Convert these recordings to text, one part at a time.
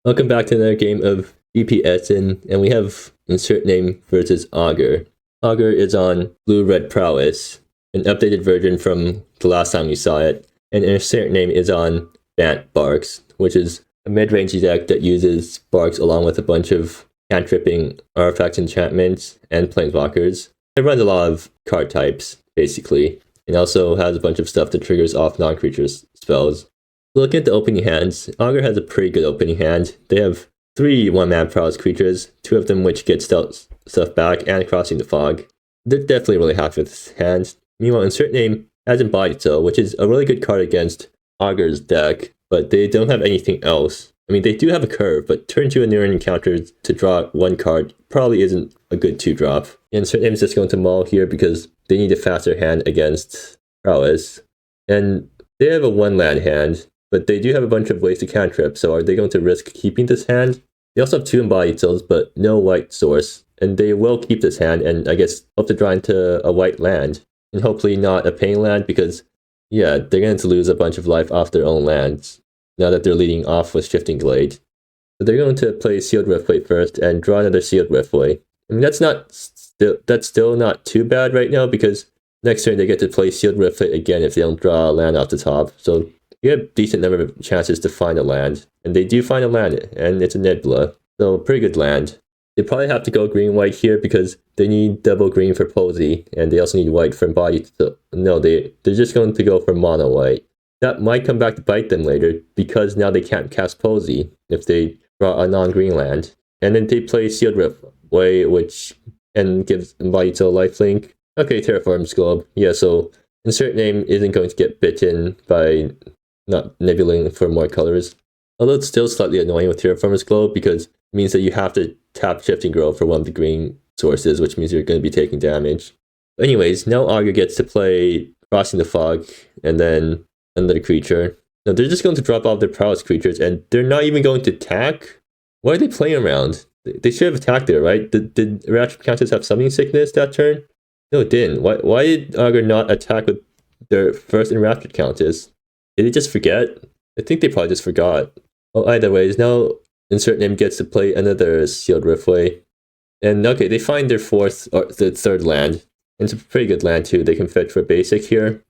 Welcome back to another game of Essen, and we have InsertName versus Augur. Augur is on blue-red Prowess, an updated version from the last time we saw it, and InsertName is on Bant Barx, which is a mid-range deck that uses Barx along with a bunch of cantripping artifacts, enchantments, and planeswalkers. It runs a lot of card types, basically, and also has a bunch of stuff that triggers off non-creature spells. Looking at the opening hands, Augur has a pretty good opening hand. They have 3 1-mana Prowess creatures, 2 of them which get stuff back, and Crossing the Fog. They're definitely really happy with this hand. Meanwhile, InsertName has Embodied Soul, which is a really good card against Augur's deck, but they don't have anything else. I mean, they do have a curve, but turn 2 and near encounter to draw 1 card probably isn't a good 2-drop. And InsertName is just going to maul here because they need a faster hand against Prowess. And they have a 1-land hand, but they do have a bunch of ways to cantrip, so are they going to risk keeping this hand? They also have 2 Embodied Souls, but no white source, and they will keep this hand, and I guess hope to draw into a white land, and hopefully not a pain land, because, yeah, they're going to lose a bunch of life off their own lands, now that they're leading off with Shifting Glade. So they're going to play Sealed Riftway first, and draw another Sealed Riftway. I mean, that's still not too bad right now, because next turn they get to play Sealed Riftway again if they don't draw a land off the top, so you have a decent number of chances to find a land, and they do find a land, and it's a Nebula, so pretty good land. They probably have to go green-white here because they need double green for Posy, and they also need white for Embodied. So no, they're just going to go for mono-white. That might come back to bite them later, because now they can't cast Posy if they draw a non-green land. And then they play Sealed Riftway, which gives Embodied Soul lifelink. Okay, Terraform's Globe. Yeah, so InsertName isn't going to get bitten by not nebulating for more colors. Although it's still slightly annoying with Terraformer's Globe because it means that you have to tap Shifting Grove for one of the green sources, which means you're going to be taking damage. Anyways, now Augur gets to play Crossing the Fog and then another creature. Now they're just going to drop off their Prowess creatures and they're not even going to attack? Why are they playing around? They should have attacked there, right? Did Ratchet Countess have Summoning Sickness that turn? No, it didn't. Why did Augur not attack with their first Enraptured Countess? Did they just forget? I think they probably just forgot. Well, either ways, now InsertName gets to play another Sealed Riftway. And okay, they find their the third land. And it's a pretty good land too. They can fetch for basic here.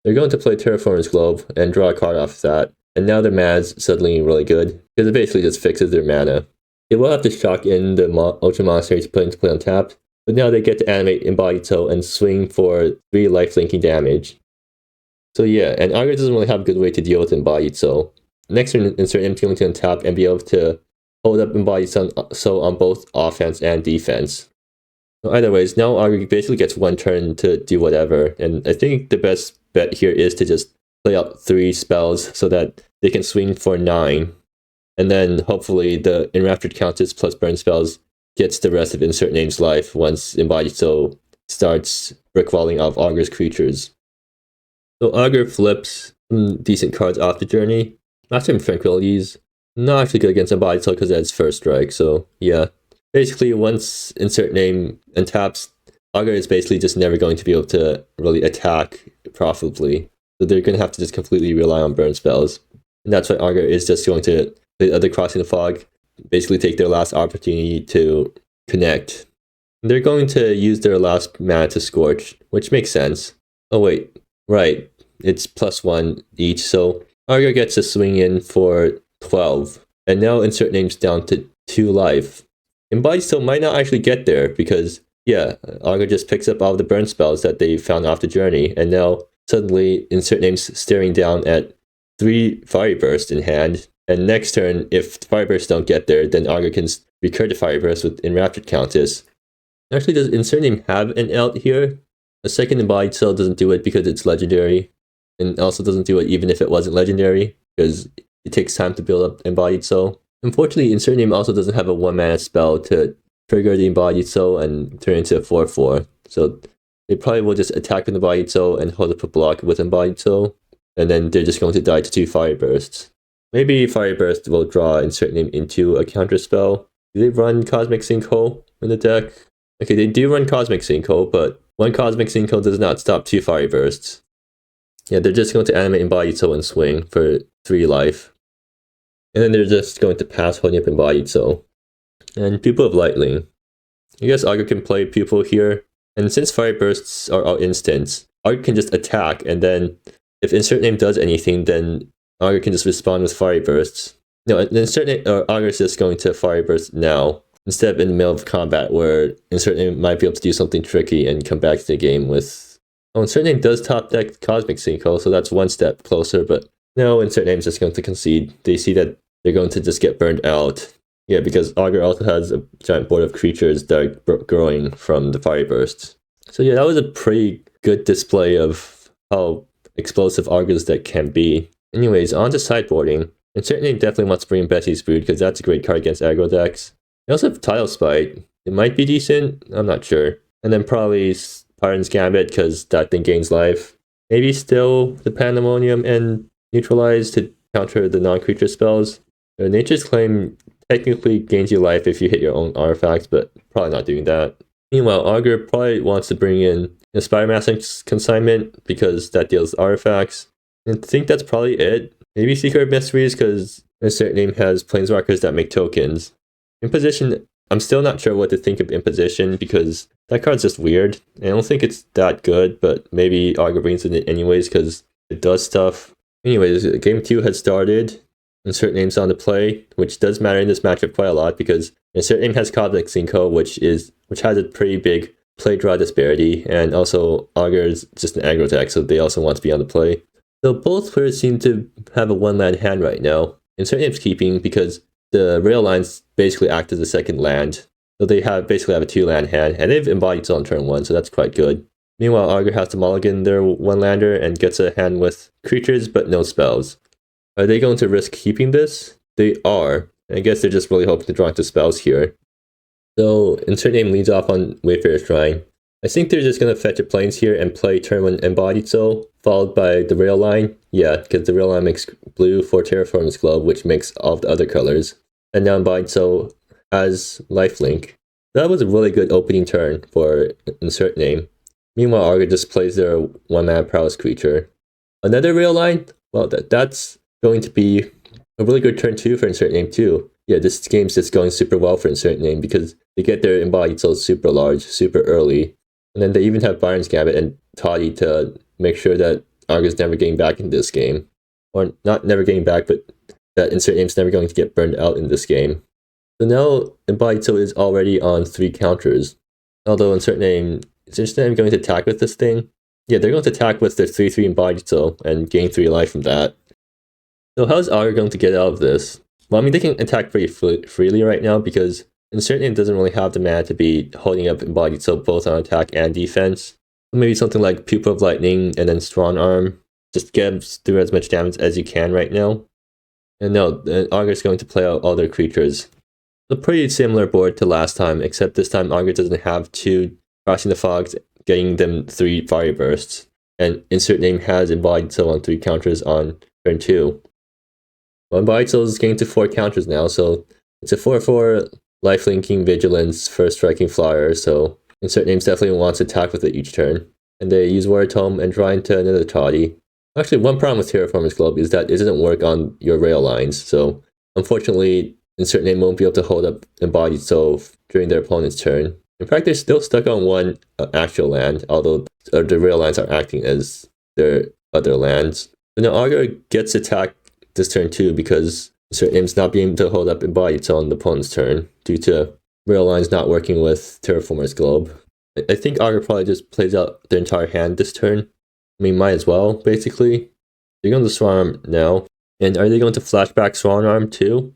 They're going to play Terraformer's Globe and draw a card off that. And now their mana's suddenly really good, because it basically just fixes their mana. It will have to shock in the Ultra Monastery to put into play untapped, but now they get to animate Embodied Soul and swing for 3 lifelinking damage. So yeah, and Augur doesn't really have a good way to deal with Embodied Soul. Next turn, InsertName is going to untap and be able to hold up Embodied Soul on both offense and defense. So either ways, now Augur basically gets 1 turn to do whatever, and I think the best bet here is to just play out 3 spells so that they can swing for 9, and then hopefully the Enraptured Countess plus burn spells gets the rest of InsertName's life once Embodied Soul starts brickwalling off Augur's creatures. So Augur flips some decent cards off the journey. Maximum Tranquility's not actually good against Embodied Soul because that's first strike, so yeah. Basically, once InsertName untaps, Augur is basically just never going to be able to really attack profitably. So they're going to have to just completely rely on burn spells. And that's why Augur is just going to play the other Crossing the Fog, basically take their last opportunity to connect. And they're going to use their last mana to Scorch, which makes sense. Oh wait, right. It's +1 each, so Augur gets to swing in for 12. And now InsertName's down to 2 life. Embodied Soul might not actually get there because, yeah, Augur just picks up all the burn spells that they found off the journey, and now suddenly InsertName's staring down at 3 Fiery Bursts in hand, and next turn, if the Fiery Bursts don't get there, then Augur can recur the Fiery Burst with Enraptured Countess. Actually, does InsertName have an out here? A second Embodied Soul doesn't do it because it's legendary, and also doesn't do it even if it wasn't legendary, because it takes time to build up Embodied Soul. Unfortunately, InsertName also doesn't have a 1-mana spell to trigger the Embodied Soul and turn into a 4/4. So they probably will just attack with Embodied Soul and hold up a block with Embodied Soul, and then they're just going to die to 2 Fire Bursts. Maybe Fire Burst will draw InsertName into a counter spell. Do they run Cosmic Sinkhole in the deck? Okay, they do run Cosmic Sinkhole, but 1 Cosmic Sinkhole does not stop 2 Fire Bursts. Yeah, they're just going to animate Embodied Soul and swing for 3 life. And then they're just going to pass holding up Embodied Soul. And Pupil of Lightning. I guess Augur can play Pupil here. And since Fire Bursts are all instants, Augur can just attack, and then if InsertName does anything, then Augur can just respond with Fire Bursts. No, InsertName, Augur is just going to Fire Burst now, instead of in the middle of combat where InsertName might be able to do something tricky and come back to the game with... Oh, InsertName does top deck Cosmic Synchro, so that's one step closer, but no, InsertName is just going to concede. They see that they're going to just get burned out. Yeah, because Augur also has a giant board of creatures that are growing from the Fire Bursts. So yeah, that was a pretty good display of how explosive Augur's deck can be. Anyways, on to sideboarding. InsertName definitely wants to bring in Betsy's Brood because that's a great card against aggro decks. They also have Tidal Spite. It might be decent, I'm not sure. And then probably Pyron's Gambit because that thing gains life. Maybe still the Pandemonium and Neutralize to counter the non-creature spells. Nature's Claim technically gains you life if you hit your own artifacts, but probably not doing that. Meanwhile, Augur probably wants to bring in a Spiremaster Consignment because that deals artifacts. And I think that's probably it. Maybe Secret of Mysteries because InsertName has Planeswalkers that make tokens. Imposition, I'm still not sure what to think of Imposition because that card's just weird. I don't think it's that good, but maybe Augur brings it in anyways because it does stuff. Anyways, game 2 has started. InsertName's on the play, which does matter in this matchup quite a lot because InsertName has Cosmic Synchro, which has a pretty big play draw disparity, and also Augur is just an aggro deck, so they also want to be on the play. So both players seem to have a one-land hand right now. InsertName's keeping because the rail lines basically act as a second land, so they basically have a two-land hand, and they've embodied on turn 1, so that's quite good. Meanwhile, Augur has to mulligan their one-lander and gets a hand with creatures but no spells. Are they going to risk keeping this? They are. I guess they're just really hoping to draw into spells here. So InsertName leads off on Wayfarer's Shrine. I think they're just going to fetch a plains here and play turn 1 Embodied Soul, followed by the rail line. Yeah, because the rail line makes blue for Terraform's Globe, which makes all of the other colors. And now Embodied Soul has lifelink. That was a really good opening turn for InsertName. Meanwhile, Augur just plays their 1-mana Prowess creature. Another rail line? Well, that's going to be a really good turn 2 for InsertName too. Yeah, this game's just going super well for InsertName because they get their Embodied Souls super large, super early. And then they even have Byron's Gambit and Toddy to make sure that Augur's never getting back in this game. Or not never getting back, but that InsertName's never going to get burned out in this game. So now Embodied Soul is already on 3 counters. Although is InsertName going to attack with this thing? Yeah, they're going to attack with their 3/3 Embodied Soul and gain 3 life from that. So how's Augur going to get out of this? Well, I mean, they can attack pretty freely right now because InsertName doesn't really have the mana to be holding up Embodied Soul both on attack and defense. So maybe something like Pupil of Lightning and then Strong Arm. Just get through as much damage as you can right now. And no, Augur's going to play out all their creatures. A pretty similar board to last time, except this time Augur doesn't have 2 Crossing the Fogs, getting them 3 Fire Bursts. And InsertName has Embodied Soul on 3 counters on turn 2. Well, Embodied Soul is getting to 4 counters now, so it's a 4/4 lifelinking Vigilance, first striking flyer, so InsertName definitely wants to attack with it each turn. And they use Warrior Tome and draw into another Toddy. Actually, one problem with Terraformers Globe is that it doesn't work on your rail lines, so unfortunately, InsertName won't be able to hold up Embodied Soul during their opponent's turn. In fact, they're still stuck on 1 actual land, although the rail lines are acting as their other lands. So now Augur gets attacked this turn too because InsertName's not being able to hold up Embodied Soul on the opponent's turn due to rail lines not working with Terraformers Globe. I think Augur probably just plays out their entire hand this turn. I mean, might as well, basically. They're going to Strong Arm now. And are they going to flashback Strong Arm too?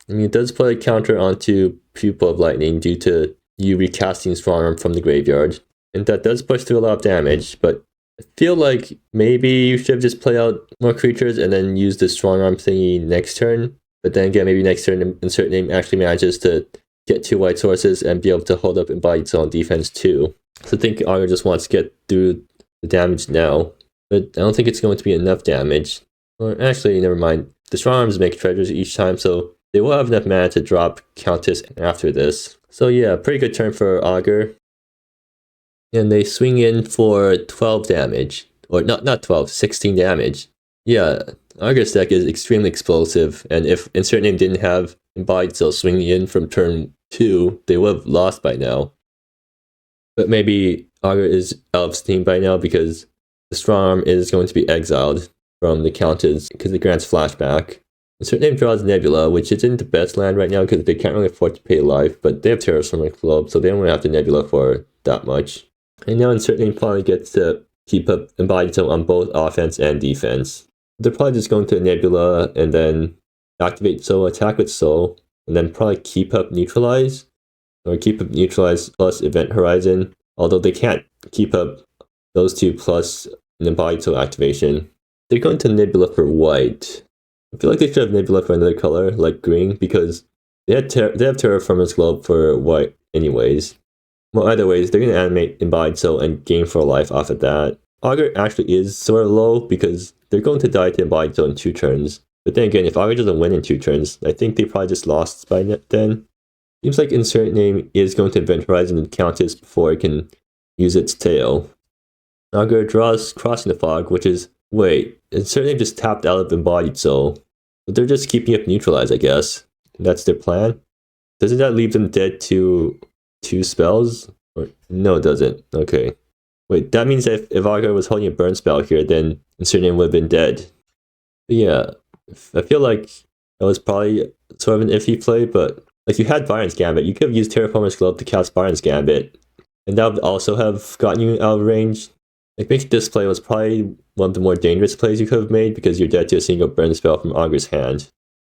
I mean, it does play a counter onto Pupil of Lightning due to you recasting Strong Arm from the graveyard. And that does push through a lot of damage, but I feel like maybe you should have just played out more creatures and then use the Strong Arm thingy next turn. But then again, maybe next turn InsertName actually manages to get 2 white sources and be able to hold up Embodied Soul on defense too. So I think Augur just wants to get through the damage now. But I don't think it's going to be enough damage. Or actually, never mind. The Strong Arms make treasures each time, so they will have enough mana to drop Countess after this. So yeah, pretty good turn for Augur. And they swing in for 12 damage. Or not 12, 16 damage. Yeah, Augur's deck is extremely explosive, and if InsertName didn't have Embodied Soul swinging in from turn 2, they would have lost by now. But maybe Augur is out of steam by now because the Strong Arm is going to be exiled from the Countess because it grants flashback. InsertName draws Nebula, which isn't the best land right now because they can't really afford to pay life, but they have Terraforming Globe, so they don't really have the Nebula for that much. And now InsertName finally gets to keep up Embodied Soul on both offense and defense. They're probably just going to Nebula and then activate Soul, attack with Soul, and then probably keep up Neutralize, or keep up Neutralize plus Event Horizon, although they can't keep up those two plus an Embodied Soul activation. They're going to Nebula for white. I feel like they should have Nebula for another color, like green, because they have Terraformers Globe for white anyways. Well, either ways, they're going to animate Embodied Soul and gain 4 life off of that. Augur actually is sort of low because they're going to die to Embodied Soul in 2 turns. But then again, if Augur doesn't win in 2 turns, I think they probably just lost by then. Seems like InsertName is going to Event Horizon and Countess before it can use its tail. Augur draws Crossing the Fog, which is, wait, InsertName just tapped out of Embodied Soul. But they're just keeping up Neutralize, I guess. That's their plan. Doesn't that leave them dead to 2 spells? Or no, it doesn't. Okay. Wait, that means that if Augur was holding a burn spell here, then InsertName would have been dead. But yeah, I feel like that was probably sort of an iffy play, but like you had Byron's Gambit, you could have used Terraformer's Globe to cast Byron's Gambit, and that would also have gotten you out of range. I think this play was probably one of the more dangerous plays you could have made because you're dead to a single burn spell from Augur's hand.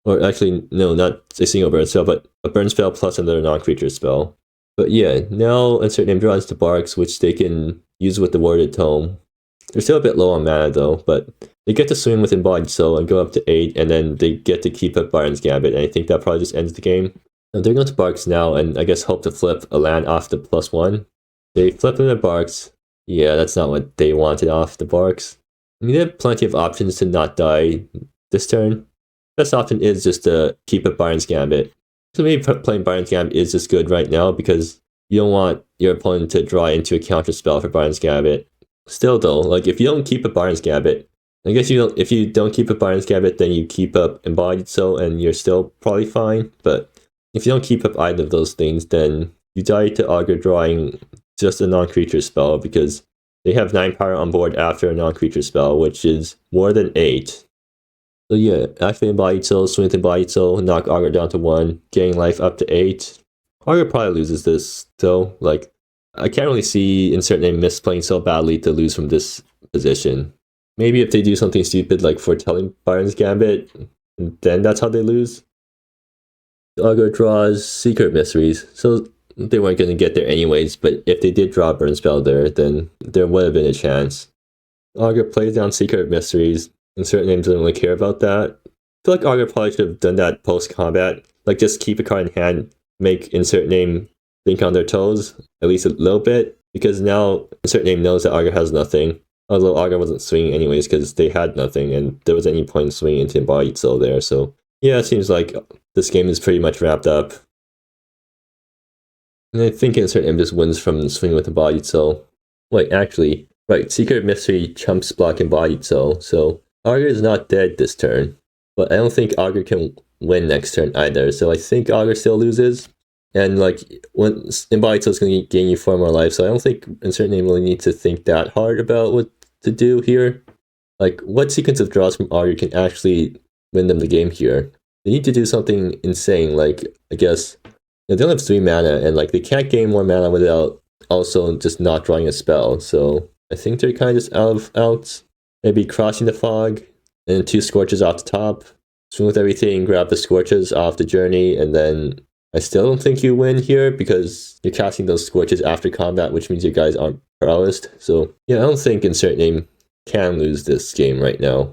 Or actually, no, not a single burn spell, but a burn spell plus another non-creature spell. But yeah, now InsertName draws to Barx, which they can use with the Warded Tome. They're still a bit low on mana though, but they get to swing with Embodied Soul and go up to 8, and then they get to keep up Byron's Gambit, and I think that probably just ends the game. Now they're going to Barx now, and I guess hope to flip a land off the +1. They flip them to Barx. Yeah, that's not what they wanted off the Barx. I mean, they have plenty of options to not die this turn. Best option is just to keep up Byron's Gambit. So maybe playing Byron's Gambit is just good right now because you don't want your opponent to draw into a counter spell for Byron's Gambit. Still though, like if you don't keep up Byron's Gambit, I guess if you don't keep up Byron's Gambit, then you keep up Embodied Soul and you're still probably fine. But if you don't keep up either of those things, then you die to Augur drawing just a non-creature spell because they have 9 power on board after a non-creature spell, which is more than 8. So yeah, activate Embodied Soul, swing with Embodied Soul, knock Augur down to 1, getting life up to 8. Augur probably loses this though. Like, I can't really see InsertName misplaying so badly to lose from this position. Maybe if they do something stupid like foretelling Byron's Gambit, then that's how they lose. Augur draws Secret Mysteries, so they weren't going to get there anyways, but if they did draw a burn spell there, then there would have been a chance. Augur plays down Secret Mysteries, InsertName doesn't really care about that. I feel like Augur probably should have done that post-combat, like just keep a card in hand, make InsertName think on their toes, at least a little bit, because now InsertName knows that Augur has nothing. Although Augur wasn't swinging anyways because they had nothing and there was any point in swinging into Embodied Soul there, so yeah, it seems like this game is pretty much wrapped up. And I think InsertName just wins from swinging with Embodied Soul. Wait, actually, right, Secret Mystery chumps block Embodied Soul, so Augur is not dead this turn, but I don't think Augur can win next turn either, so I think Augur still loses. And like, when Embodied Soul is going to gain you 4 more life, so I don't think InsertName really needs to think that hard about what to do here. Like, what sequence of draws from Augur can actually win them the game here? They need to do something insane, like, I guess, they don't have 3 mana, and like, they can't gain more mana without also just not drawing a spell, so I think they're kind of just out of outs. Maybe Crossing the Fog, and 2 Scorches off the top, swing with everything, grab the Scorches off the journey, and then I still don't think you win here because you're casting those Scorches after combat, which means your guys aren't Prowessed. So yeah, I don't think InsertName can lose this game right now.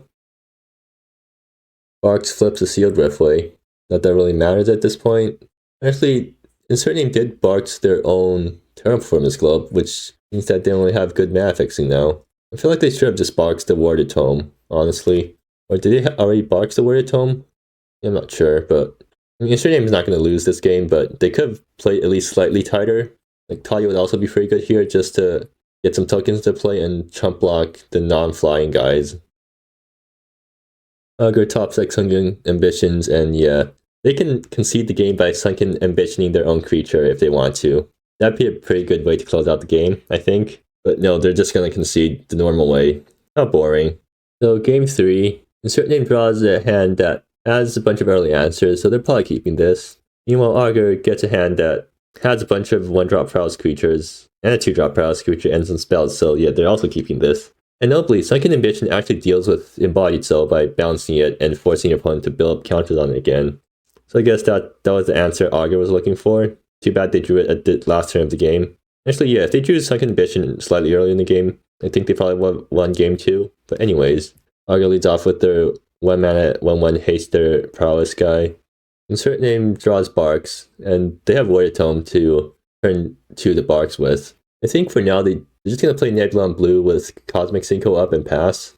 Barx flips a Sealed Riftway. Not that really matters at this point. Actually, InsertName did Barx their own Terraformers Globe, which means that they only have good mana fixing now. I feel like they should have just Barxed the Warded Tome, honestly. Or did they already Barx the Warded Tome? I'm not sure, but I mean, InsertName is not going to lose this game, but they could have played at least slightly tighter. Like, Talia would also be pretty good here just to get some tokens to play and chump block the non-flying guys. Augur top six sunken ambitions, and yeah, they can concede the game by sunken ambitioning their own creature if they want to. That'd be a pretty good way to close out the game, I think. But no, they're just gonna concede the normal way. How boring. So game 3, InsertName draws a hand that has a bunch of early answers, so they're probably keeping this. Meanwhile, Augur gets a hand that has a bunch of 1-drop Prowess creatures and a 2-drop Prowess creature and some spells, so yeah, they're also keeping this. And notably, Sunken Ambition actually deals with Embodied Soul by bouncing it and forcing your opponent to build up counters on it again. So I guess that was the answer Augur was looking for. Too bad they drew it at the last turn of the game. Actually, yeah, if they drew Sunken Ambition slightly early in the game, I think they probably won game 2. But anyways, Augur leads off with their 1-mana 1/1 haste their Prowess guy. InsertName draws Barx, and they have Warrior Tome to turn to the Barx with. I think for now they're just going to play Nebula on blue with Cosmic Synchro up and pass.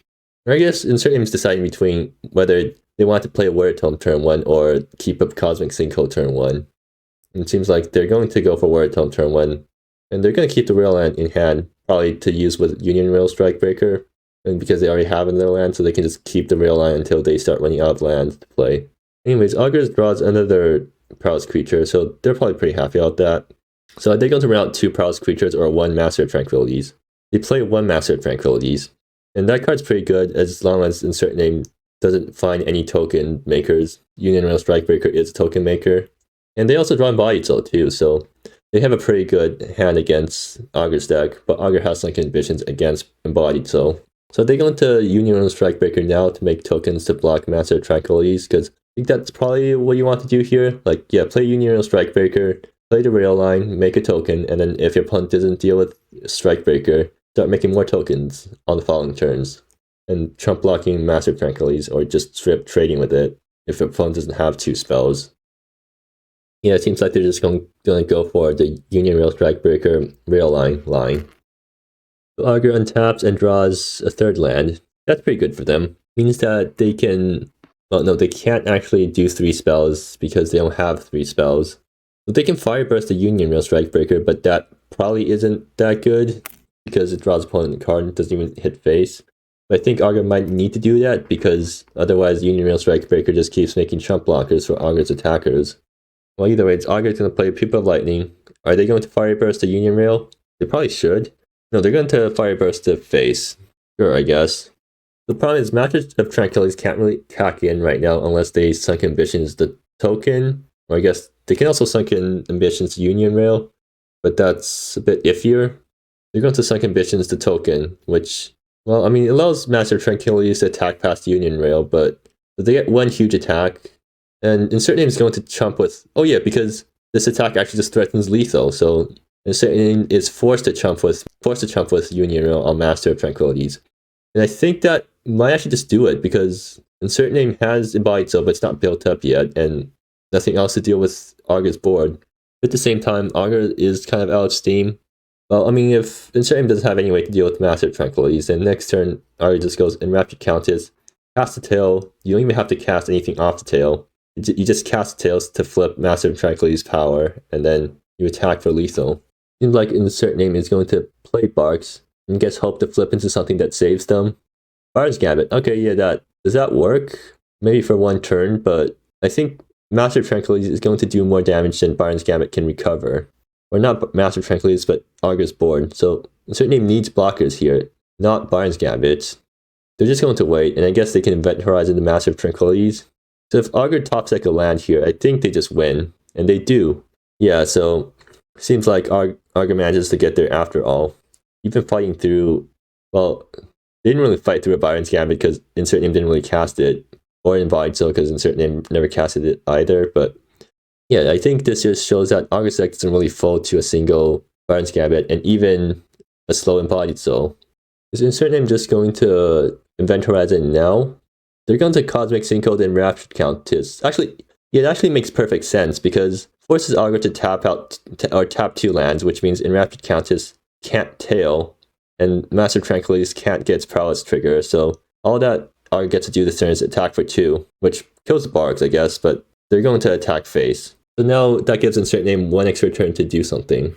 Or I guess InsertName is deciding between whether they want to play Warrior Tome turn 1 or keep up Cosmic Synchro turn 1. And it seems like they're going to go for Warrior Tome turn 1. And they're going to keep the Rail Land in hand, probably to use with Union Rail Strikebreaker. And because they already have in their land, so they can just keep the Rail Line until they start running out of land to play. Anyways, Augur draws another Prowess creature, so they're probably pretty happy about that. So are they going to run out 2 Prowess creatures or 1 Master of Tranquilities? They play 1 Master of Tranquilities. And that card's pretty good as long as InsertName doesn't find any token makers. Union Rail Strikebreaker is a token maker. And they also draw Embodied Soul too, so they have a pretty good hand against Augur's deck, but Augur has Sunken Ambitions against Embodied Soul. So they go into Union Rail Strikebreaker now to make tokens to block Master of Tranquilities, because I think that's probably what you want to do here. Like, yeah, play Union Rail Strikebreaker, play the Rail Line, make a token, and then if your opponent doesn't deal with Strikebreaker, start making more tokens on the following turns. And trump blocking Master of Tranquilities, or just strip trading with it if your opponent doesn't have 2 spells. Yeah, it seems like they're just going to go for the Union Rail Strikebreaker Rail line. So Augur untaps and draws a 3rd land. That's pretty good for them. Means that they can... Well, no, they can't actually do 3 spells because they don't have 3 spells. So they can Fire Burst the Union Rail Strikebreaker, but that probably isn't that good because it draws opponent a card and doesn't even hit face. But I think Augur might need to do that because otherwise Union Rail Strikebreaker just keeps making trump blockers for Augur's attackers. Well, either way, it's Augur's going to play Pupil of Lightning. Are they going to Fire Burst the Union Rail? They probably should. No, they're going to Fire Burst the face. Sure, I guess. The problem is Masters of Tranquilities can't really attack in right now unless they Sunken Ambitions the token. Or I guess they can also Sunken Ambitions Union Rail, but that's a bit iffier. They're going to Sunken Ambitions the token, which, well, I mean, it allows Master of Tranquilities to attack past Union Rail, but they get 1 huge attack. And InsertName is going to chump with... Oh yeah, because this attack actually just threatens lethal, so InsertName is forced to chump with Union Rail on Master of Tranquilities. And I think that might actually just do it, because InsertName has Embodied Soul, but it's not built up yet, and nothing else to deal with Augur's board. But at the same time, Augur is kind of out of steam. Well, I mean, if InsertName doesn't have any way to deal with Master of Tranquilities, then next turn, Augur just goes Enraptured Countess, cast the tail. You don't even have to cast anything off the tail. You just cast tails to flip Master of Tranquility's power, and then you attack for lethal. Seems like InsertName is going to play Barx, and gets hope to flip into something that saves them. Byron's Gambit. Okay, yeah, does that work? Maybe for 1 turn, but I think Master of Tranquilities is going to do more damage than Byron's Gambit can recover. Or not Master of Tranquilities, but Augur's board. So InsertName needs blockers here, not Byron's Gambit. They're just going to wait, and I guess they can Event Horizon the Master of Tranquilities. So if Augur top deck a land here, I think they just win. And they do. Yeah, so seems like Augur manages to get there after all. Even fighting through... Well, they didn't really fight through a Byron's Gambit because InsertName didn't really cast it. Or Embodied Soul because InsertName never casted it either. But yeah, I think this just shows that Augur's deck doesn't really fold to a single Byron's Gambit and even a slow Embodied Soul. Is InsertName just going to Event Horizon now? They're going to Cosmic Synchro then Enraptured Countess. Actually, yeah, it actually makes perfect sense because forces Augur to tap out or tap 2 lands, which means Enraptured Countess can't tail, and Master of Tranquilities can't get its Prowess trigger. So all that Augur gets to do this turn is attack for 2, which kills the Barx, I guess, but they're going to attack face. So now that gives InsertName 1 extra turn to do something,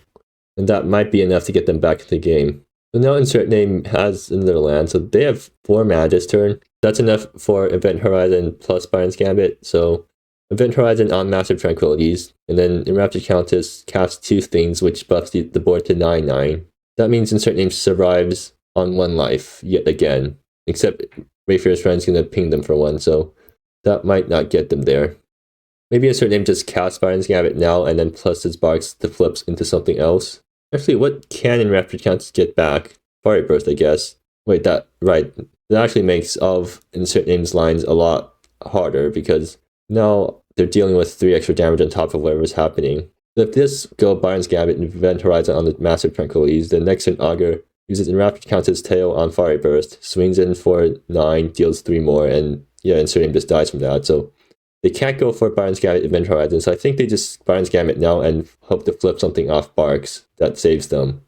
and that might be enough to get them back into the game. So now InsertName has another land, so they have 4 mana this turn. That's enough for Event Horizon plus Byron's Gambit. So Event Horizon on Massive Tranquilities, and then Enraptured Countess casts 2 things, which buffs the board to 9/9. That means InsertName survives on 1 life yet again, except Wayfarer's Friend's gonna ping them for 1, so that might not get them there. Maybe InsertName just casts Byron's Gambit now and then pluses Barx to flips into something else. Actually, what can Enraptured Countess get back? Fiery Burst, I guess. Wait, right. That actually makes all of InsertName's lines a lot harder, because now they're dealing with 3 extra damage on top of whatever's happening. If this go Byron's Gambit and Event Horizon on the Massive Tranquilities, then next turn Augur uses Enraptured Countess' tail on Fiery Burst, swings in for 9, deals 3 more, and yeah, InsertName just dies from that. So they can't go for Byron's Gambit Event Horizon, so I think they just Byron's Gambit now and hope to flip something off Barx that saves them.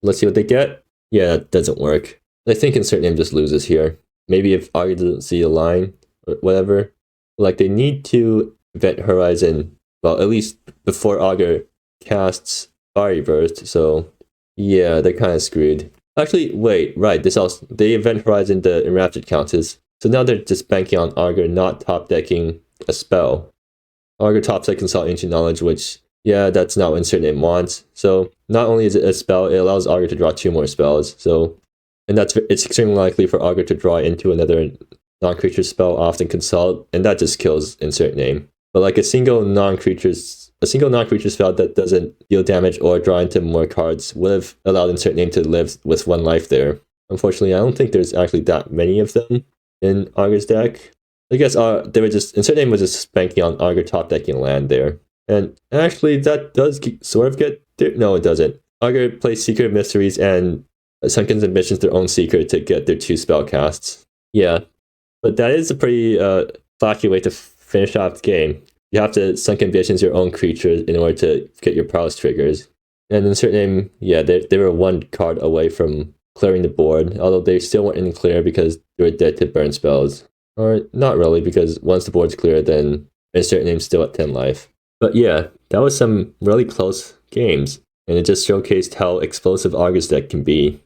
Let's see what they get. Yeah, that doesn't work. I think InsertName just loses here. Maybe if Augur doesn't see a line or whatever. Like, they need to Event Horizon, well, at least before Augur casts Fiery Burst, so yeah, they're kind of screwed. Actually, wait, right, they Event Horizon the Enraptured Countess, so now they're just banking on Augur not top decking a spell. Augur top deck Consult Ancient Knowledge, which, yeah, that's not what InsertName wants. So not only is it a spell, it allows Augur to draw 2 more spells, so, and it's extremely likely for Augur to draw into another non-creature spell, often Consult, and that just kills InsertName. But like a single non-creature spell that doesn't deal damage or draw into more cards would have allowed InsertName to live with 1 life there. Unfortunately, I don't think there's actually that many of them in Augur's deck. I guess InsertName was just banking on Augur top decking land there. And actually, that does sort of get there. No, it doesn't. Augur plays Secret of Mysteries and Sunken's Ambitions their own secret to get their 2 spell casts. Yeah, but that is a pretty flashy way to finish off the game. You have to Sunken Ambitions your own creatures in order to get your prowess triggers. And InsertName, yeah, they were 1 card away from clearing the board, although they still weren't in clear because they were dead to burn spells. Or not really, because once the board's clear, then InsertName's still at 10 life. But yeah, that was some really close games, and it just showcased how explosive Augur's deck can be.